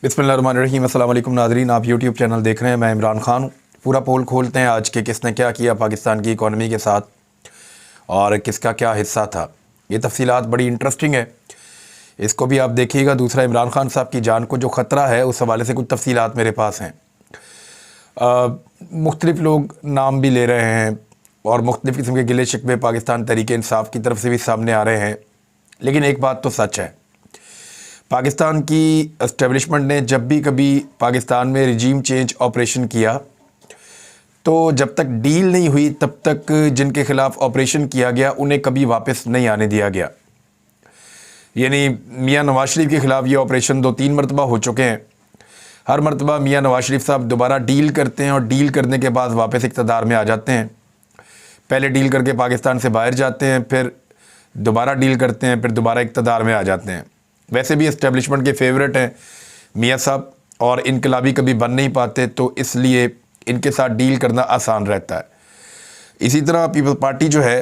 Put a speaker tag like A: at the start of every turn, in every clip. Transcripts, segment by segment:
A: बिस्मिल्लाहिर्रहमानिर्रहीम। अस्सलाम वालेकुम नाज़रीन, आप यूट्यूब चैनल देख रहे हैं। मैं इमरान खान हूँ। पूरा पोल खोलते हैं आज के किसने क्या किया पाकिस्तान की इकॉनमी के साथ और किसका क्या हिस्सा था। ये तफसीलात बड़ी इंटरेस्टिंग है, इसको भी आप देखिएगा। दूसरा, इमरान खान साहब की जान को जो ख़तरा है उस हवाले से कुछ तफसीलात मेरे पास हैं। मुख्तलिफ़ लोग नाम भी ले रहे हैं और मुख्तलिफ़ किस्म के गिले शिकवे पाकिस्तान तहरीक इंसाफ की तरफ से भी सामने आ रहे हैं, लेकिन एक बात तो सच है, पाकिस्तान की एस्टेब्लिशमेंट ने जब भी कभी पाकिस्तान में रिजीम चेंज ऑपरेशन किया तो जब तक डील नहीं हुई तब तक जिनके ख़िलाफ़ ऑपरेशन किया गया उन्हें कभी वापस नहीं आने दिया गया। यानी मियां नवाज शरीफ के ख़िलाफ़ ये ऑपरेशन 2-3 मरतबा हो चुके हैं। हर मरतबा मियां नवाज शरीफ साहब दोबारा डील करते हैं और डील करने के बाद वापस इक़्तिदार में आ जाते हैं। पहले डील करके पाकिस्तान से बाहर जाते हैं, फिर दोबारा डील करते हैं, फिर दोबारा इक़्तिदार में आ जाते हैं। वैसे भी एस्टेब्लिशमेंट के फेवरेट हैं मियां साहब और इनकलाबी कभी बन नहीं पाते, तो इसलिए इनके साथ डील करना आसान रहता है। इसी तरह पीपल्स पार्टी जो है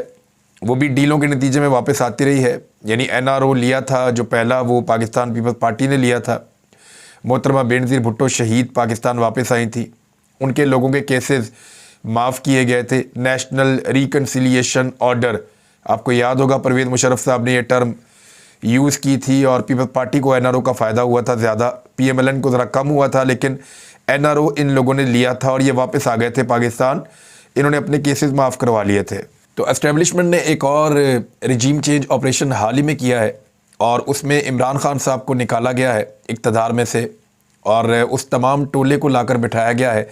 A: वो भी डीलों के नतीजे में वापस आती रही है। यानी NRO लिया था जो पहला, वो पाकिस्तान पीपल्स पार्टी ने लिया था। मोहतरमा बेनज़ीर भुट्टो शहीद पाकिस्तान वापस आई थी, उनके लोगों के केसेस माफ़ किए गए थे। नेशनल रिकन्सिलिएशन ऑर्डर, आपको याद होगा परवेज़ मुशर्रफ साहब ने यह टर्म यूज़ की थी और पीपल्स पार्टी को NRO का फ़ायदा हुआ था ज़्यादा, PMLN को ज़रा कम हुआ था, लेकिन NRO इन लोगों ने लिया था और ये वापस आ गए थे पाकिस्तान। इन्होंने अपने केसेस माफ़ करवा लिए थे। तो एस्टेब्लिशमेंट ने एक और रिजीम चेंज ऑपरेशन हाल ही में किया है और उसमें इमरान खान साहब को निकाला गया है इक़्तिदार में से और उस तमाम टोले को लाकर बिठाया गया है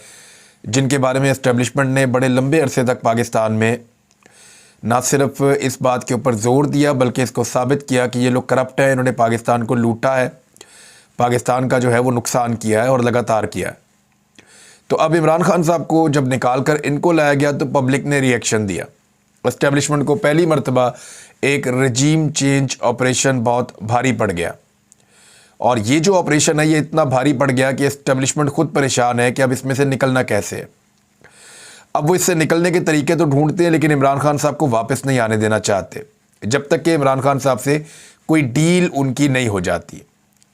A: जिनके बारे में एस्टेब्लिशमेंट ने बड़े लंबे अरसे तक पाकिस्तान में ना सिर्फ इस बात के ऊपर ज़ोर दिया बल्कि इसको साबित किया कि ये लोग करप्ट हैं, इन्होंने पाकिस्तान को लूटा है, पाकिस्तान का जो है वो नुकसान किया है और लगातार किया है। तो अब इमरान खान साहब को जब निकाल कर इनको लाया गया तो पब्लिक ने रिएक्शन दिया। एस्टेब्लिशमेंट को पहली मरतबा एक रजीम चेंज ऑपरेशन बहुत भारी पड़ गया और ये जो ऑपरेशन है ये इतना भारी पड़ गया कि एस्टेब्लिशमेंट खुद परेशान है कि अब इसमें से निकलना कैसे है। अब वो इससे निकलने के तरीके तो ढूंढते हैं लेकिन इमरान खान साहब को वापस नहीं आने देना चाहते जब तक कि इमरान खान साहब से कोई डील उनकी नहीं हो जाती।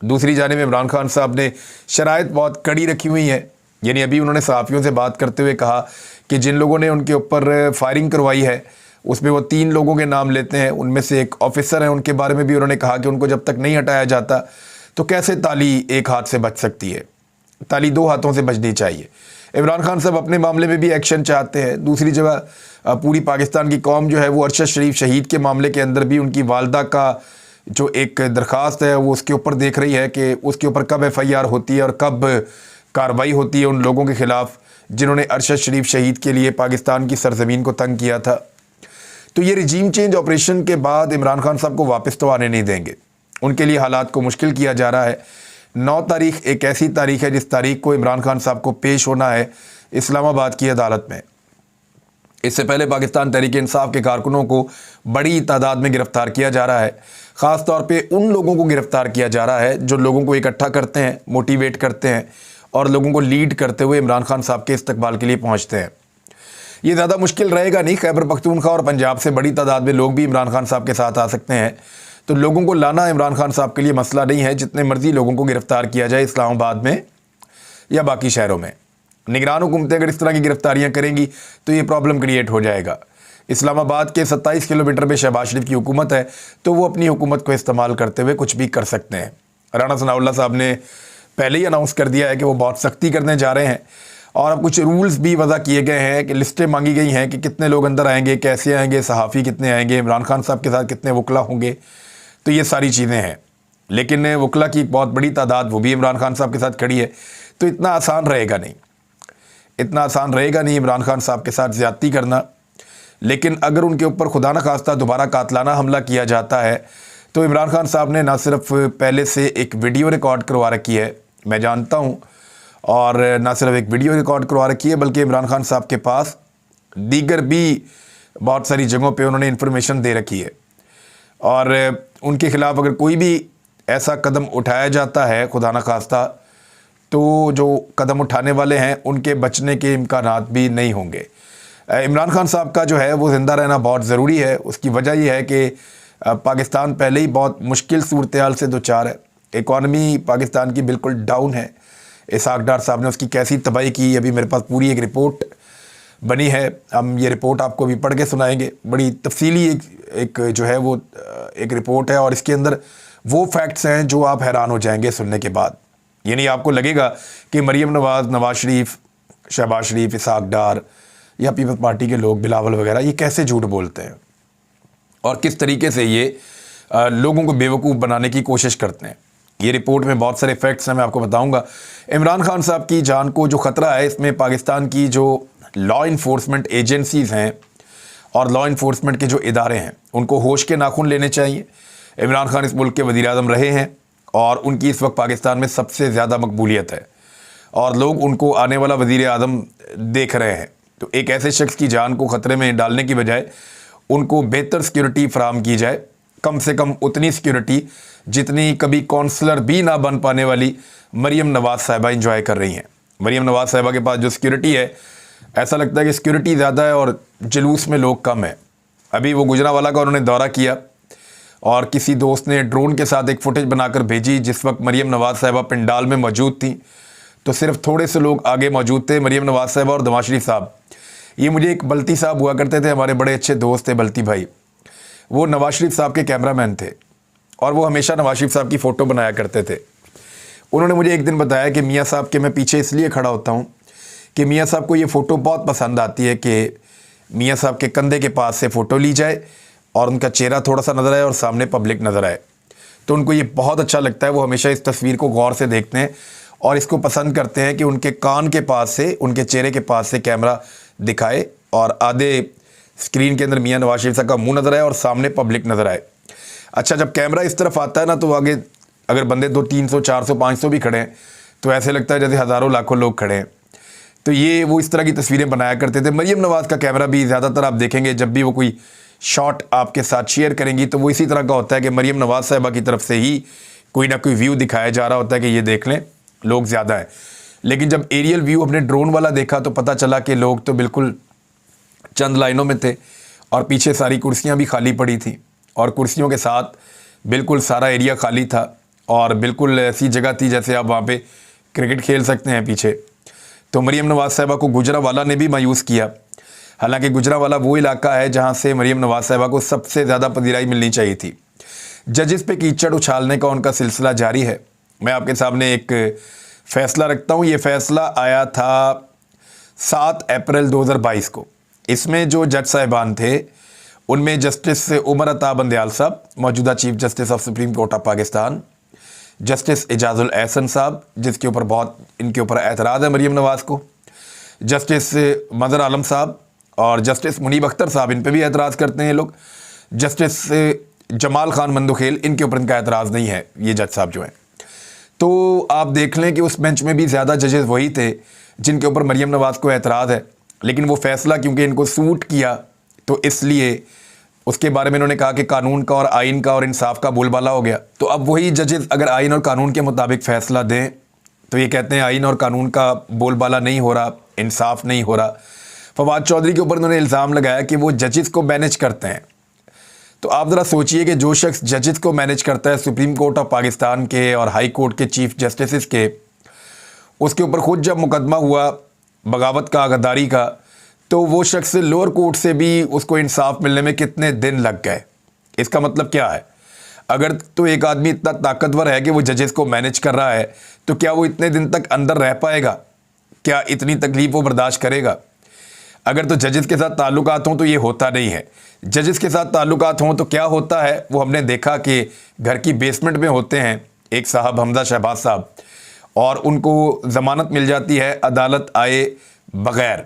A: दूसरी जानिब इमरान खान साहब ने शराइत बहुत कड़ी रखी हुई है। यानी अभी उन्होंने सहाफ़ियों से बात करते हुए कहा कि जिन लोगों ने उनके ऊपर फायरिंग करवाई है उसमें वो 3 लोगों के नाम लेते हैं, उनमें से एक ऑफिसर है, उनके बारे में भी उन्होंने कहा कि उनको जब तक नहीं हटाया जाता तो कैसे ताली एक हाथ से बच सकती है, ताली 2 हाथों से बचनी चाहिए। इमरान खान साहब अपने मामले में भी एक्शन चाहते हैं। दूसरी जगह पूरी पाकिस्तान की कौम जो है वो अरशद शरीफ शहीद के मामले के अंदर भी उनकी वालदा का जो एक दरख्वास्त है वो उसके ऊपर देख रही है कि उसके ऊपर कब FIR होती है और कब कार्रवाई होती है उन लोगों के ख़िलाफ़ जिन्होंने अरशद शरीफ शहीद के लिए पाकिस्तान की सरज़मीन को तंग किया था। तो ये रिजीम चेंज ऑपरेशन के बाद इमरान खान साहब को वापस तो आने नहीं देंगे, उनके लिए हालात को मुश्किल किया जा रहा है। 9 तारीख एक ऐसी तारीख है जिस तारीख को इमरान खान साहब को पेश होना है इस्लामाबाद की अदालत में। इससे पहले पाकिस्तान तहरीक इंसाफ के कारकुनों को बड़ी तादाद में गिरफ्तार किया जा रहा है। ख़ास तौर पे उन लोगों को गिरफ्तार किया जा रहा है जो लोगों को इकट्ठा करते हैं, मोटिवेट करते हैं और लोगों को लीड करते हुए इमरान खान साहब के इस्तकबाल के लिए पहुँचते हैं। ये ज़्यादा मुश्किल रहेगा नहीं, खैबर पख्तूनख्वा और पंजाब से बड़ी तादाद में लोग भी इमरान खान साहब के साथ आ सकते हैं। तो लोगों को लाना इमरान खान साहब के लिए मसला नहीं है, जितने मर्जी लोगों को गिरफ्तार किया जाए इस्लामाबाद में या बाकी शहरों में। निगरान हुकूमतें अगर इस तरह की गिरफ्तारियां करेंगी तो ये प्रॉब्लम क्रिएट हो जाएगा। इस्लामाबाद के 27 किलोमीटर पे शहबाज शरीफ की हुकूमत है तो वो अपनी हुकूमत को इस्तेमाल करते हुए कुछ भी कर सकते हैं। राना सनाउल्लाह साहब ने पहले ही अनाउंस कर दिया है कि वो बहुत सख्ती करने जा रहे हैं और अब कुछ रूल्स भी वज़ा किए गए हैं कि लिस्टें मांगी गई हैं कि कितने लोग अंदर आएंगे, कैसे आएंगे, सहाफ़ी कितने आएंगे, इमरान खान साहब के साथ कितने वकला होंगे। तो ये सारी चीज़ें हैं, लेकिन वकला की एक बहुत बड़ी तादाद वो भी इमरान खान साहब के साथ खड़ी है। तो इतना आसान रहेगा नहीं, इतना आसान रहेगा नहीं इमरान खान साहब के साथ ज़्यादती करना। लेकिन अगर उनके ऊपर खुदा न खास्ता दोबारा कातलाना हमला किया जाता है तो इमरान खान साहब ने ना सिर्फ पहले से एक वीडियो रिकॉर्ड करवा रखी है, मैं जानता हूँ, और ना सिर्फ एक वीडियो रिकॉर्ड करवा रखी है बल्कि इमरान खान साहब के पास दीगर भी बहुत सारी जगहों पे उन्होंने इन्फॉर्मेशन दे रखी है और उनके ख़िलाफ़ अगर कोई भी ऐसा कदम उठाया जाता है खुदा न खास्ता तो जो कदम उठाने वाले हैं उनके बचने के इम्कानात भी नहीं होंगे। इमरान खान साहब का जो है वो ज़िंदा रहना बहुत ज़रूरी है। उसकी वजह यह है कि पाकिस्तान पहले ही बहुत मुश्किल सूरत हाल से दो चार है। इकॉनमी पाकिस्तान की बिल्कुल डाउन है। इसहाक डार साहब ने उसकी कैसी तबाही की, अभी मेरे पास पूरी एक रिपोर्ट बनी है। हम ये रिपोर्ट आपको भी पढ़ के सुनाएंगे। बड़ी तफसीली एक जो है वो एक रिपोर्ट है और इसके अंदर वो फैक्ट्स हैं जो आप हैरान हो जाएंगे सुनने के बाद। यानी आपको लगेगा कि मरीम नवाज़, नवाज शरीफ, शहबाज शरीफ, इसहाक डार या पीपल्स पार्टी के लोग, बिलावल वगैरह, ये कैसे झूठ बोलते हैं और किस तरीके से ये लोगों को बेवकूफ़ बनाने की कोशिश करते हैं। ये रिपोर्ट में बहुत सारे फैक्ट्स हैं, मैं आपको बताऊंगा। इमरान खान साहब की जान को जो ख़तरा है, इसमें पाकिस्तान की जो लॉ इन्फोर्समेंट एजेंसीज़ हैं और लॉ इन्फोर्समेंट के जो इदारे हैं, उनको होश के नाखून लेने चाहिए। इमरान खान इस मुल्क के वज़ीर-ए-आज़म रहे हैं और उनकी इस वक्त पाकिस्तान में सबसे ज़्यादा मकबूलियत है और लोग उनको आने वाला वज़ीर-ए-आज़म देख रहे हैं। तो एक ऐसे शख्स की जान को ख़तरे में डालने की बजाय उनको बेहतर सिक्योरिटी फराहम की जाए, कम से कम उतनी सिक्योरिटी जितनी कभी काउंसलर भी ना बन पाने वाली मरीम नवाज़ साहिबा इंजॉय कर रही हैं। मरीम नवाज़ साहिबा के पास जो सिक्योरिटी है, ऐसा लगता है कि सिक्योरिटी ज़्यादा है और जुलूस में लोग कम हैं। अभी वो गुजरांवाला का उन्होंने दौरा किया और किसी दोस्त ने ड्रोन के साथ एक फुटेज बनाकर भेजी जिस वक्त मरीम नवाज़ साहिबा पंडाल में मौजूद थी, तो सिर्फ थोड़े से लोग आगे मौजूद थे, मरीम नवाज़ साहिबा और नवाज शरीफ साहब। ये मुझे एक बल्ती साहब हुआ करते थे, हमारे बड़े अच्छे दोस्त थे बल्ती भाई, वो नवाज शरीफ साहब के कैमरामैन थे और वो हमेशा नवाज शरीफ साहब की फ़ोटो बनाया करते थे। उन्होंने मुझे एक दिन बताया कि मियाँ साहब के मैं पीछे इसलिए खड़ा होता हूँ कि मियाँ साहब को ये फ़ोटो बहुत पसंद आती है कि मियाँ साहब के कंधे के पास से फ़ोटो ली जाए और उनका चेहरा थोड़ा सा नज़र आए और सामने पब्लिक नज़र आए। तो उनको ये बहुत अच्छा लगता है, वो हमेशा इस तस्वीर को गौर से देखते हैं और इसको पसंद करते हैं कि उनके कान के पास से, उनके चेहरे के पास से कैमरा दिखाए और आधे स्क्रीन के अंदर मियाँ नवाज शरीफ साहब का मुंह नज़र आए और सामने पब्लिक नज़र आए। अच्छा, जब कैमरा इस तरफ आता है ना, तो आगे अगर बंदे 200, 300, 400, 500 भी खड़े हैं तो ऐसे लगता है जैसे हज़ारों लाखों लोग खड़े हैं। तो ये वो इस तरह की तस्वीरें बनाया करते थे। मरीम नवाज़ का कैमरा भी ज़्यादातर आप देखेंगे जब भी वो कोई शॉट आपके साथ शेयर करेंगी तो वो इसी तरह का होता है कि मरीम नवाज़ साहिबा की तरफ से ही कोई ना कोई व्यू दिखाया जा रहा होता है कि ये देख लें लोग ज़्यादा हैं। लेकिन जब एरियल व्यू अपने ड्रोन वाला देखा तो पता चला कि लोग तो बिल्कुल चंद लाइनों में थे और पीछे सारी कुर्सियां भी खाली पड़ी थी और कुर्सियों के साथ बिल्कुल सारा एरिया खाली था और बिल्कुल ऐसी जगह थी जैसे आप वहाँ पे क्रिकेट खेल सकते हैं पीछे। तो मरीम नवाज़ साहिबा को गुजरांवाला ने भी मायूस किया। हालांकि गुजरांवाला वो इलाका है जहाँ से मरीम नवाज़ साहिबा को सबसे ज़्यादा पजीराई मिलनी चाहिए थी। जजिस पे कीचड़ उछालने का उनका सिलसिला जारी है। मैं आपके सामने एक फ़ैसला रखता हूँ। ये फ़ैसला आया था 7 अप्रैल 2022 को। इसमें जो जज साहिबान थे उनमें जस्टिस उमर अता बंदयाल साहब, मौजूदा chief justice of supreme court of Pakistan, justice Ijazul Ahsan साहब, जिसके ऊपर बहुत इनके ऊपर एतराज़ है मरीम नवाज़ को, जस्टिस मज़हर आलम साहब और जस्टिस मुनीब अख्तर साहब, इन पे भी एतराज़ करते हैं लोग, जस्टिस जमाल खान मंदुखेल, इनके ऊपर इनका एतराज़ नहीं है, ये जज साहब जो हैं। तो आप देख लें कि उस बेंच में भी ज़्यादा जजेस वही थे जिनके ऊपर मरीम नवाज़ को एतराज़ है। लेकिन वो फ़ैसला क्योंकि इनको सूट किया तो इसलिए उसके बारे में इन्होंने कहा कि कानून का और आइन का और इंसाफ का बोलबाला हो गया। तो अब वही जजेस अगर आइन और कानून के मुताबिक फ़ैसला दें तो ये कहते हैं आइन और कानून का बोलबाला नहीं हो रहा, इंसाफ नहीं हो रहा। फवाद चौधरी के ऊपर उन्होंने इल्ज़ाम लगाया कि वो जजेस को मैनेज करते हैं। तो आप ज़रा सोचिए कि जो शख्स जजेस को मैनेज करता है सुप्रीम कोर्ट ऑफ पाकिस्तान के और हाई कोर्ट के चीफ जस्टिस के, उसके ऊपर ख़ुद जब मुकदमा हुआ बगावत का, गद्दारी का, तो वो शख्स लोअर कोर्ट से भी उसको इंसाफ मिलने में कितने दिन लग गए। इसका मतलब क्या है? अगर तो एक आदमी इतना ताकतवर है कि वो जजेस को मैनेज कर रहा है तो क्या वो इतने दिन तक अंदर रह पाएगा? क्या इतनी तकलीफ वो बर्दाश्त करेगा? अगर तो जजेस के साथ ताल्लुकात हों तो ये होता नहीं है। जजेस के साथ ताल्लुकात हों तो क्या होता है वो हमने देखा कि घर की बेसमेंट में होते हैं एक साहब, हमजा शहबाज साहब, और उनको ज़मानत मिल जाती है अदालत आए बग़ैर।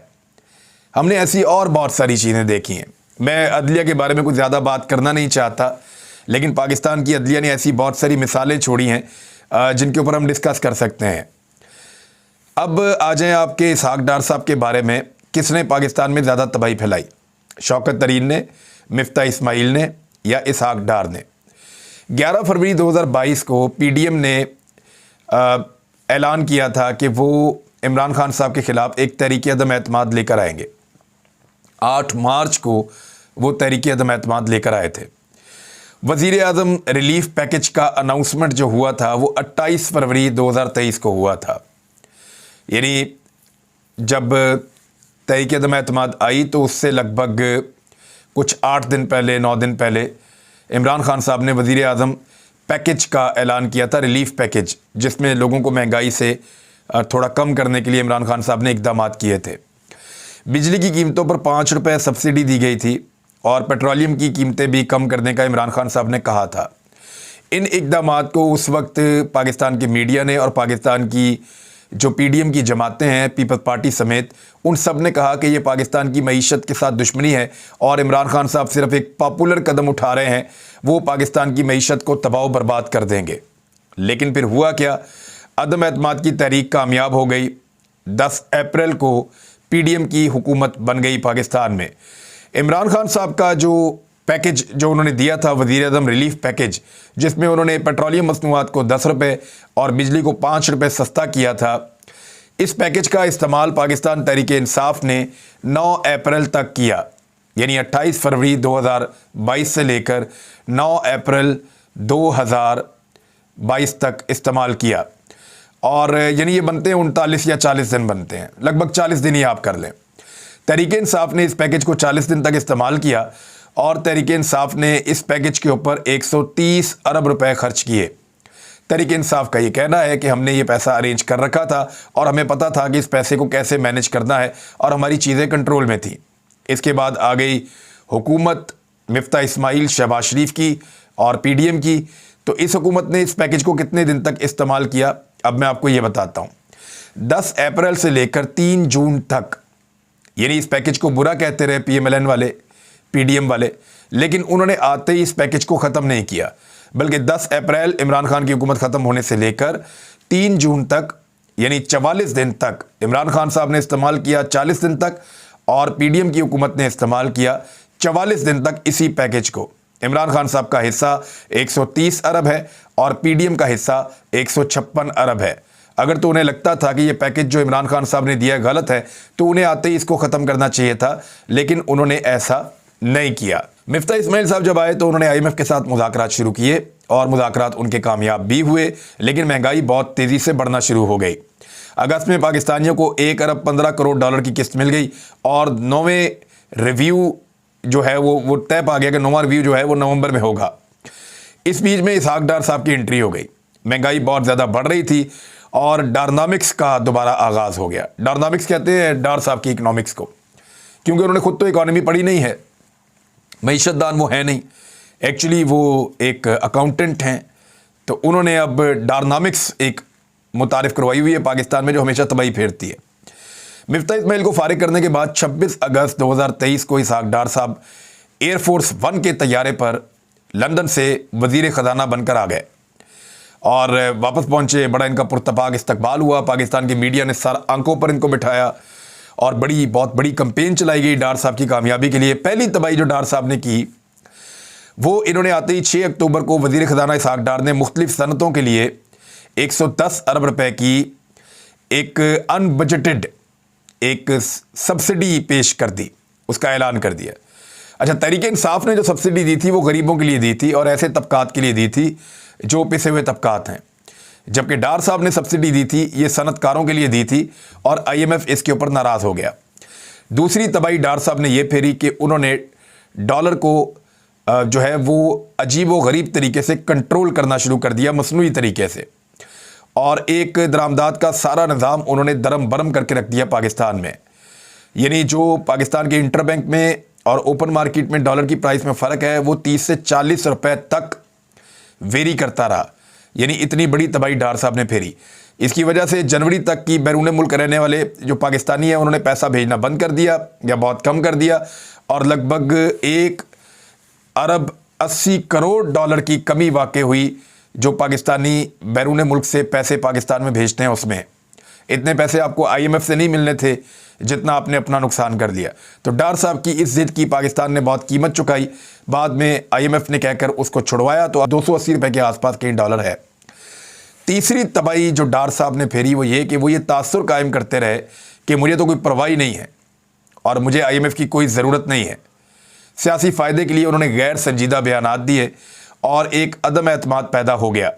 A: हमने ऐसी और बहुत सारी चीज़ें देखी हैं। मैं अदलिया के बारे में कुछ ज़्यादा बात करना नहीं चाहता, लेकिन पाकिस्तान की अदलिया ने ऐसी बहुत सारी मिसालें छोड़ी हैं जिनके ऊपर हम डिस्कस कर सकते हैं। अब आ जाएं आपके इसहाक डार साहब के बारे में। किसने पाकिस्तान में ज़्यादा तबाही फैलाई? शौकत तरीन ने, मिफ्ता इस्माइल ने या इसहाक डार ने? 11 फरवरी 2022 को पीडीएम ने ऐलान किया था कि वो इमरान खान साहब के ख़िलाफ़ एक तहरीक अदम एतमाद लेकर आएंगे। 8 मार्च को वो तहरीक अदम एतमाद लेकर आए थे। वज़ीर आज़म रिलीफ पैकेज का अनाउंसमेंट जो हुआ था वो 28 फरवरी 2023 को हुआ था। यानी जब तहरीक अदम एतमाद आई तो उससे लगभग कुछ 8 दिन पहले 9 दिन पहले इमरान खान साहब ने वज़ीर आज़म पैकेज का ऐलान किया था, रिलीफ पैकेज, जिसमें लोगों को महंगाई से थोड़ा कम करने के लिए इमरान खान साहब ने इक़दाम किए थे। बिजली की कीमतों पर 5 रुपये सब्सिडी दी गई थी और पेट्रोलियम की कीमतें भी कम करने का इमरान खान साहब ने कहा था। इन इक़दाम को उस वक्त पाकिस्तान के मीडिया ने और पाकिस्तान की जो पीडीएम की जमातें हैं, पीपल्स पार्टी समेत, उन सब ने कहा कि ये पाकिस्तान की मईशत के साथ दुश्मनी है और इमरान खान साहब सिर्फ एक पॉपुलर कदम उठा रहे हैं, वो पाकिस्तान की मईशत को तबाह बर्बाद कर देंगे। लेकिन फिर हुआ क्या? अदम एतमाद की तहरीक कामयाब हो गई। 10 अप्रैल को पीडीएम की हुकूमत बन गई पाकिस्तान में। इमरान खान साहब का जो पैकेज जो उन्होंने दिया था, वज़ीर आज़म रिलीफ पैकेज, जिसमें उन्होंने पेट्रोलियम मसनूआत को 10 रुपये और बिजली को 5 रुपये सस्ता किया था, इस पैकेज का इस्तेमाल पाकिस्तान तहरीक इंसाफ ने 9 अप्रैल तक किया। यानी 28 फरवरी 2022 से लेकर 9 अप्रैल 2022 तक इस्तेमाल किया। और यानी ये बनते हैं 39 या 40 दिन बनते हैं, लगभग 40 दिन ही आप कर लें। तहरीक इंसाफ ने इस पैकेज को 40 दिन तक इस्तेमाल किया और तहरीक इंसाफ ने इस पैकेज के ऊपर 130 अरब रुपए खर्च किए। तहरीक इंसाफ का ये कहना है कि हमने ये पैसा अरेंज कर रखा था और हमें पता था कि इस पैसे को कैसे मैनेज करना है और हमारी चीज़ें कंट्रोल में थी। इसके बाद आ गई हुकूमत मिफ्ता इस्माइल शहबाज शरीफ की और पीडीएम की। तो इस हुकूमत ने इस पैकेज को कितने दिन तक इस्तेमाल किया, अब मैं आपको ये बताता हूँ। 10 अप्रैल से लेकर 3 जून तक, यानी इस पैकेज को बुरा कहते रहे पीएमएलएन वाले, पीडीएम वाले, लेकिन उन्होंने आते ही इस पैकेज को ख़त्म नहीं किया, बल्कि 10 अप्रैल इमरान खान की हुकूमत ख़त्म होने से लेकर 3 जून तक, यानी 44 दिन तक इमरान खान साहब ने इस्तेमाल किया, 40 दिन तक, और पीडीएम की हुकूमत ने इस्तेमाल किया 44 दिन तक इसी पैकेज को। इमरान खान साहब का हिस्सा 130 अरब है और पीडीएम का हिस्सा 156 अरब है। अगर तो उन्हें लगता था कि ये पैकेज जो इमरान खान साहब ने दिया गलत है तो उन्हें आते ही इसको ख़त्म करना चाहिए था, लेकिन उन्होंने ऐसा नहीं किया। मिफ्ता इस्माइल साहब जब आए तो उन्होंने आईएमएफ के साथ मुज़ाकरात शुरू किए और मुज़ाकरात उनके कामयाब भी हुए, लेकिन महंगाई बहुत तेज़ी से बढ़ना शुरू हो गई। अगस्त में पाकिस्तानियों को 1 अरब 15 करोड़ डॉलर की किस्त मिल गई और 9वें रिव्यू जो है वो तय पा गया कि 9वां रिव्यू जो है वो नवंबर में होगा। इस बीच में इसहाक डार साहब की एंट्री हो गई। महंगाई बहुत ज़्यादा बढ़ रही थी और डायनामिक्स का दोबारा आगाज़ हो गया। डायनामिक्स कहते हैं डार साहब की इकनॉमिक्स को, क्योंकि उन्होंने खुद तो इकॉनमी पढ़ी नहीं है, मईशतदान वो है नहीं, एक्चुअली वो एक अकाउंटेंट हैं। तो उन्होंने अब डायनामिक्स एक मुतारिफ करवाई हुई है पाकिस्तान में, जो हमेशा तबाही फेरती है। मिफ्ता इस्माइल को फारिग करने के बाद 26 अगस्त 2023 को इसहाक डार साहब एयरफोर्स 1 के तैयारे पर लंदन से वज़ीर ख़जाना बनकर आ गए और वापस पहुंचे। बड़ा इनका पुरतपाक इस्तकबाल हुआ। पाकिस्तान की मीडिया ने सर आंखों पर इनको बिठाया और बहुत बड़ी कंपेन चलाई गई डार साहब की कामयाबी के लिए। पहली तबाही जो डार साहब ने की वो इन्होंने आते ही 6 अक्टूबर को वज़ीर ख़जाना इसहाक डार ने मुख्तलिफ सनतों के लिए 110 अरब रुपए की एक अनबजटेड एक सब्सिडी पेश कर दी, उसका ऐलान कर दिया। अच्छा, तहरीक इंसाफ ने जो सब्सिडी दी थी वो गरीबों के लिए दी थी और ऐसे तबकात के लिए दी थी जो पिसे हुए तबकात हैं, जबकि डार साहब ने सब्सिडी दी थी ये सनतकारों के लिए दी थी और आईएमएफ इसके ऊपर नाराज़ हो गया। दूसरी तबाही डार साहब ने यह फेरी कि उन्होंने डॉलर को जो है वो अजीब व गरीब तरीके से कंट्रोल करना शुरू कर दिया, मसनूई तरीके से, और एक दरामदाद का सारा निज़ाम उन्होंने दरम बरम करके रख दिया पाकिस्तान में। यानी जो पाकिस्तान के इंटरबैंक में और ओपन मार्केट में डॉलर की प्राइस में फ़र्क है वो 30 से 40 रुपए तक वेरी करता रहा। यानी इतनी बड़ी तबाही डार साहब ने फेरी। इसकी वजह से जनवरी तक की बैरून मुल्क रहने वाले जो पाकिस्तानी हैं उन्होंने पैसा भेजना बंद कर दिया या बहुत कम कर दिया और लगभग 1 अरब 80 करोड़ डॉलर की कमी वाक़ई हुई जो पाकिस्तानी बैरून मुल्क से पैसे पाकिस्तान में भेजते हैं उसमें। इतने पैसे आपको आईएमएफ से नहीं मिलने थे जितना आपने अपना नुकसान कर लिया। तो डार साहब की इस जिद की पाकिस्तान ने बहुत कीमत चुकाई। बाद में आईएमएफ ने कहकर उसको छुड़वाया तो 280 रुपए के आसपास कहीं डॉलर है। तीसरी तबाही जो डार साहब ने फेरी वो ये कि वो ये तासुर कायम करते रहे कि मुझे तो कोई परवाह नहीं है और मुझे आईएमएफ की कोई ज़रूरत नहीं है। सियासी फ़ायदे के लिए उन्होंने गैर संजीदा बयानात दिए और एक अदम एतमाद पैदा हो गया।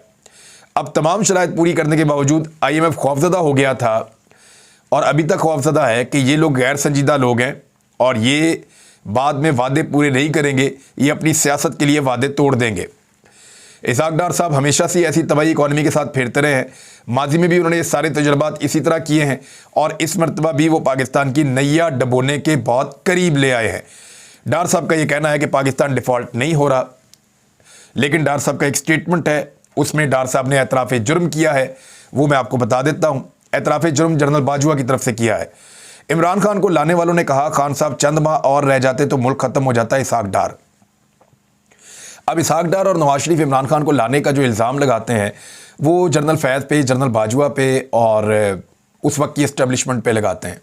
A: अब तमाम शराइत पूरी करने के बावजूद IMF खौफजदा हो गया था और अभी तक खौफजदा है कि ये लोग गैर संजीदा लोग हैं और ये बाद में वादे पूरे नहीं करेंगे, ये अपनी सियासत के लिए वादे तोड़ देंगे। इसहाक डार साहब हमेशा से ऐसी तबाही इकॉनमी के साथ फेरते रहे हैं। माजी में भी उन्होंने ये सारे तजुर्बात इसी तरह किए हैं और इस मरतबा भी वो पाकिस्तान की नैया डबोने के बहुत करीब ले आए हैं। डार साहब का ये कहना है कि पाकिस्तान डिफ़ॉल्ट नहीं हो रहा, लेकिन डार साहब का एक स्टेटमेंट है, उसमें डार साहब ने एतराफ़ जुर्म किया है। वो मैं आपको बता देता हूँ। एतराफ़ जुर्म जनरल बाजवा की तरफ से किया है। इमरान खान को लाने वालों ने कहा खान साहब चंद माह और रह जाते तो मुल्क ख़त्म हो जाता। इसहाक डार, अब इसहाक डार और नवाज शरीफ इमरान खान को लाने का जो इल्ज़ाम लगाते हैं वो जनरल फैज़ पे, जनरल बाजवा पे और उस वक्त की इस्टेब्लिशमेंट पे लगाते हैं।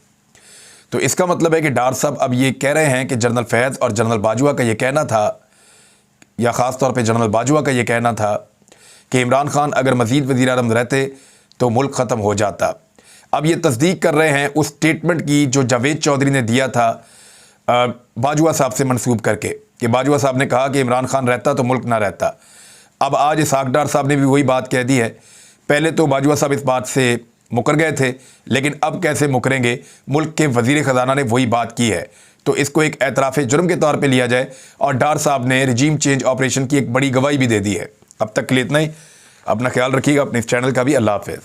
A: तो इसका मतलब है कि डार साहब अब ये कह रहे हैं कि जनरल फैज़ और जनरल बाजवा का ये कहना था, या ख़ास तौर पे जनरल बाजवा का ये कहना था कि इमरान खान अगर मज़ीद वज़ीर आज़म रहते तो मुल्क ख़त्म हो जाता। अब ये तस्दीक कर रहे हैं उस स्टेटमेंट की जो जावेद चौधरी ने दिया था बाजवा साहब से मंसूब करके, कि बाजवा साहब ने कहा कि इमरान खान रहता तो मुल्क ना रहता। अब आज इसहाक डार साहब ने भी वही बात कह दी है। पहले तो बाजवा साहब इस बात से मुकर गए थे, लेकिन अब कैसे मुकरेंगे, मुल्क के वज़ीर ख़जाना ने वही बात की है। तो इसको एक एतराफ़ जुर्म के तौर पे लिया जाए और डार साहब ने रिजीम चेंज ऑपरेशन की एक बड़ी गवाही भी दे दी है। अब तक के लिए इतना ही। अपना ख्याल रखिएगा, अपने इस चैनल का भी। अल्लाह हाफ़िज़।